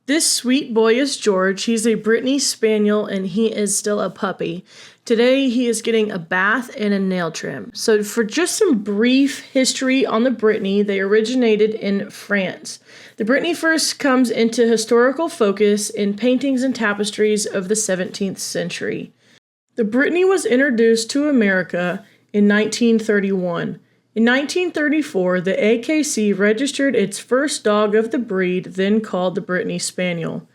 This sweet boy is George. He's a Brittiany spaniel and he is still a puppy. Today he is getting a bath and a nail trim. So for just some brief history on the Brittiany, they originated in France. The Brittiany first comes into historical focus in paintings and tapestries of the 17th century. The Brittiany was introduced to America in 1931. In 1934, the AKC registered its first dog of the breed, then called the Brittiany Spaniel.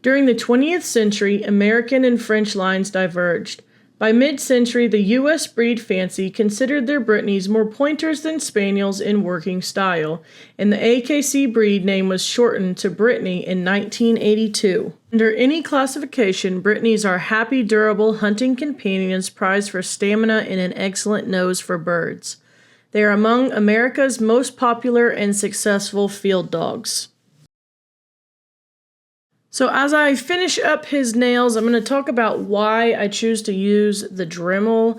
During the 20th century, American and French lines diverged. By mid-century, the U.S. breed fancy considered their Brittany's more pointers than spaniels in working style, and the AKC breed name was shortened to Brittiany in 1982. Under any classification, Brittany's are happy, durable hunting companions prized for stamina and an excellent nose for birds. They are among America's most popular and successful field dogs. So as I finish up his nails, I'm going to talk about why I choose to use the Dremel.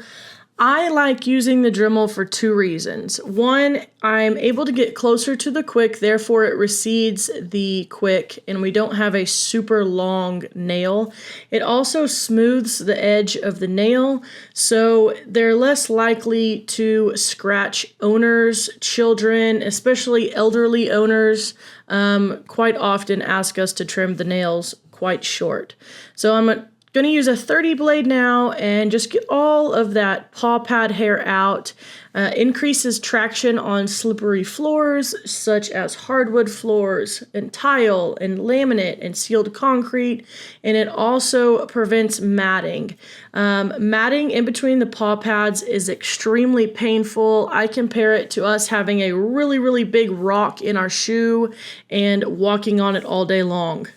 I like using the Dremel for two reasons. One, I'm able to get closer to the quick, therefore it recedes the quick and we don't have a super long nail. It also smooths the edge of the nail, so they're less likely to scratch owners, children, especially elderly owners. Quite often ask us to trim the nails quite short. So I'm going to use a 30 blade now and just get all of that paw pad hair out. Increases traction on slippery floors such as hardwood floors and tile and laminate and sealed concrete, and it also prevents matting. Matting in between the paw pads is extremely painful. I compare it to us having a really big rock in our shoe and walking on it all day long.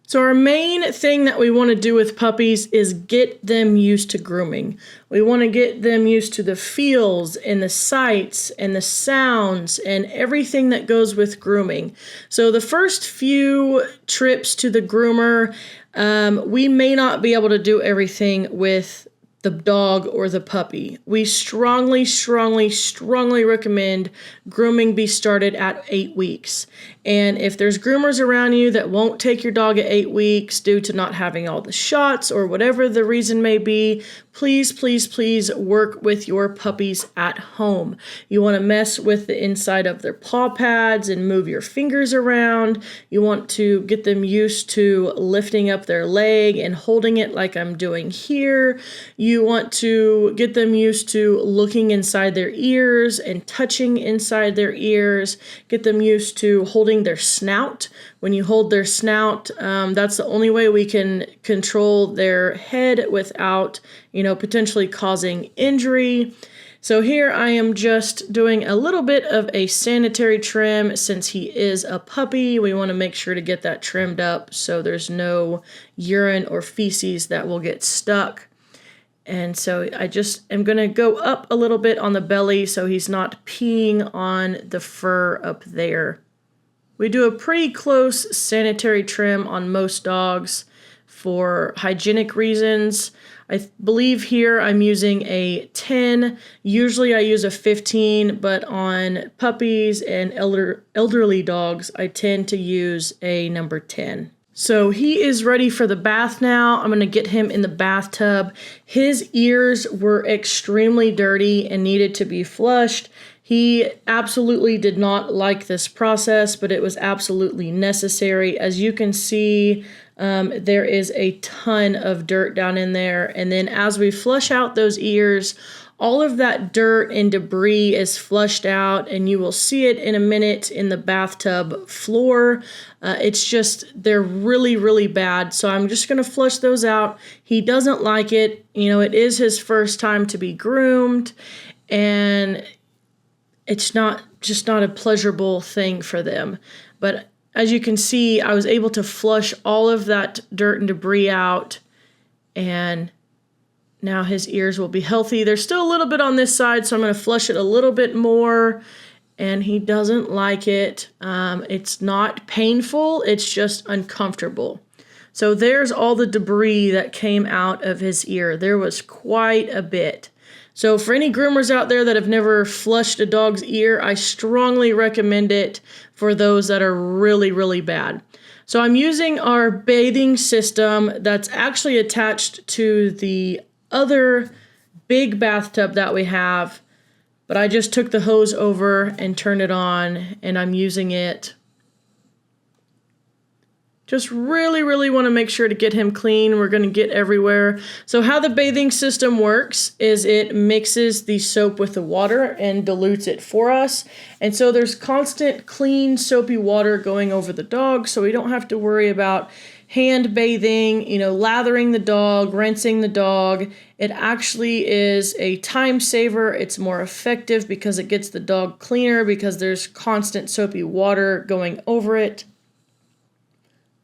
So our main thing that we want to do with puppies is get them used to grooming. We want to get them used to the feels and the sights and the sounds and everything that goes with grooming. So the first few trips to the groomer, we may not be able to do everything with the dog or the puppy. We strongly recommend grooming be started at 8 weeks. And if there's groomers around you that won't take your dog at 8 weeks due to not having all the shots or whatever the reason may be, please work with your puppies at home. You want to mess with the inside of their paw pads and move your fingers around. You want to get them used to lifting up their leg and holding it like I'm doing here. You want to get them used to looking inside their ears and touching inside their ears. Get them used to holding their snout. When you hold their snout, that's the only way we can control their head without, potentially causing injury. So here I am just doing a little bit of a sanitary trim since he is a puppy. We want to make sure to get that trimmed up so there's no urine or feces that will get stuck. And so I just am going to go up a little bit on the belly so he's not peeing on the fur up there. We do a pretty close sanitary trim on most dogs for hygienic reasons. I believe here I'm using a 10. Usually I use a 15, but on puppies and elderly dogs, I tend to use a number 10. So he is ready for the bath now. I'm going to get him in the bathtub. His ears were extremely dirty and needed to be flushed. He absolutely did not like this process, but it was absolutely necessary. As you can see, there is a ton of dirt down in there. And then as we flush out those ears, all of that dirt and debris is flushed out, and you will see it in a minute in the bathtub floor. It's just, they're really bad. So I'm just going to flush those out. He doesn't like it. It is his first time to be groomed, and it's not a pleasurable thing for them. But as you can see, I was able to flush all of that dirt and debris out, and now his ears will be healthy. There's still a little bit on this side, so I'm going to flush it a little bit more, and he doesn't like it. It's not painful, it's just uncomfortable. So there's all the debris that came out of his ear. There was quite a bit. So for any groomers out there that have never flushed a dog's ear, I strongly recommend it for those that are really bad. So I'm using our bathing system that's actually attached to the other big bathtub that we have, but I just took the hose over and turned it on, and I'm using it. Just really want to make sure to get him clean. We're going to get everywhere. So how the bathing system works is it mixes the soap with the water and dilutes it for us. And so there's constant clean soapy water going over the dog, so we don't have to worry about hand bathing, lathering the dog, rinsing the dog. It actually is a time saver. It's more effective because it gets the dog cleaner because there's constant soapy water going over it.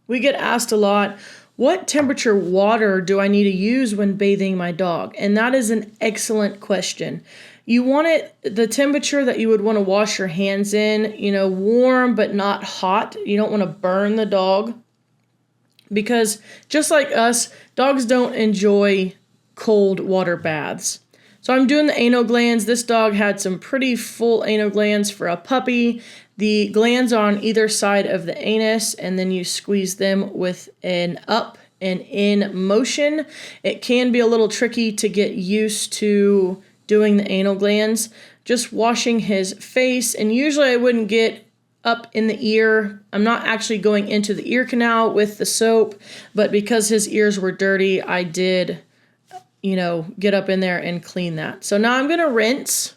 We get asked a lot, what temperature water do I need to use when bathing my dog? And that is an excellent question. You want it, the temperature that you would want to wash your hands in, warm but not hot. You don't want to burn the dog. Because just like us, dogs don't enjoy cold water baths. So I'm doing the anal glands. This dog had some pretty full anal glands for a puppy. The glands are on either side of the anus, and then you squeeze them with an up and in motion. It can be a little tricky to get used to doing the anal glands. Just washing his face, and usually I wouldn't get up in the ear. I'm not actually going into the ear canal with the soap, but because his ears were dirty, I did, get up in there and clean that. So now I'm going to rinse.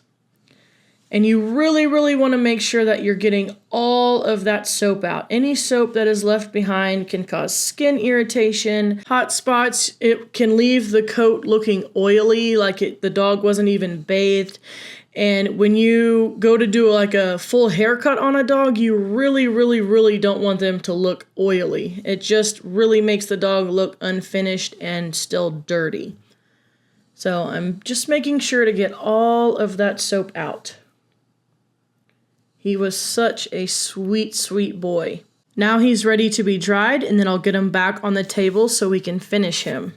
And you really want to make sure that you're getting all of that soap out. Any soap that is left behind can cause skin irritation, hot spots. It can leave the coat looking oily, like the dog wasn't even bathed. And when you go to do like a full haircut on a dog, you really don't want them to look oily. It just really makes the dog look unfinished and still dirty. So I'm just making sure to get all of that soap out. He was such a sweet boy. Now he's ready to be dried, and then I'll get him back on the table so we can finish him.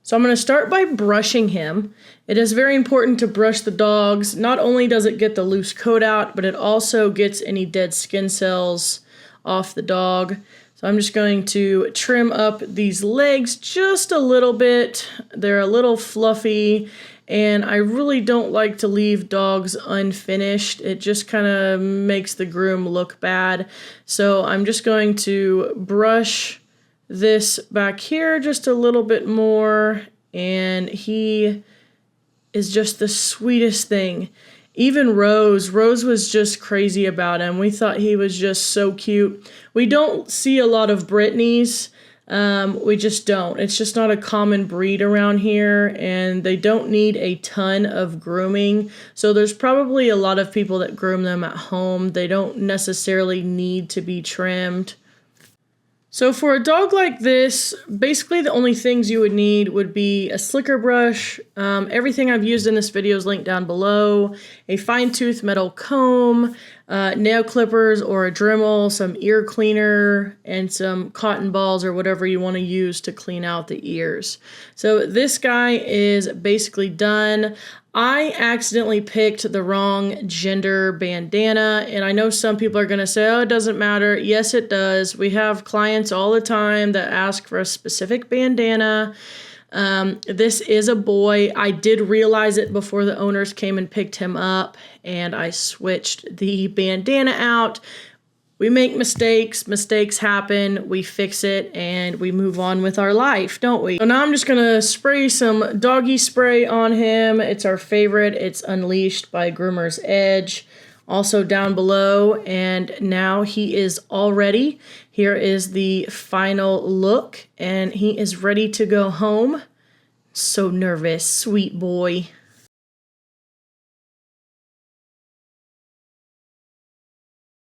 So I'm going to start by brushing him. It is very important to brush the dogs. Not only does it get the loose coat out, but it also gets any dead skin cells off the dog. So I'm just going to trim up these legs just a little bit. They're a little fluffy, and I really don't like to leave dogs unfinished. It just kind of makes the groom look bad. So I'm just going to brush this back here just a little bit more, and he is just the sweetest thing. Even Rose was just crazy about him. We thought he was just so cute. We don't see a lot of Brittany's. We just don't. It's just not a common breed around here, and they don't need a ton of grooming. So there's probably a lot of people that groom them at home. They don't necessarily need to be trimmed. So for a dog like this, basically the only things you would need would be a slicker brush. Everything I've used in this video is linked down below. A fine-tooth metal comb, nail clippers or a Dremel, some ear cleaner, and some cotton balls or whatever you want to use to clean out the ears. So this guy is basically done. I accidentally picked the wrong gender bandana, and I know some people are going to say, oh, it doesn't matter. Yes, it does. We have clients all the time that ask for a specific bandana. This is a boy. I did realize it before the owners came and picked him up, and I switched the bandana out. We make mistakes happen, we fix it, and we move on with our life, don't we? So now I'm just gonna spray some doggy spray on him. It's our favorite. It's Unleashed by Groomer's Edge, also down below. And now he is all ready. Here is the final look, and he is ready to go home. So nervous, sweet boy.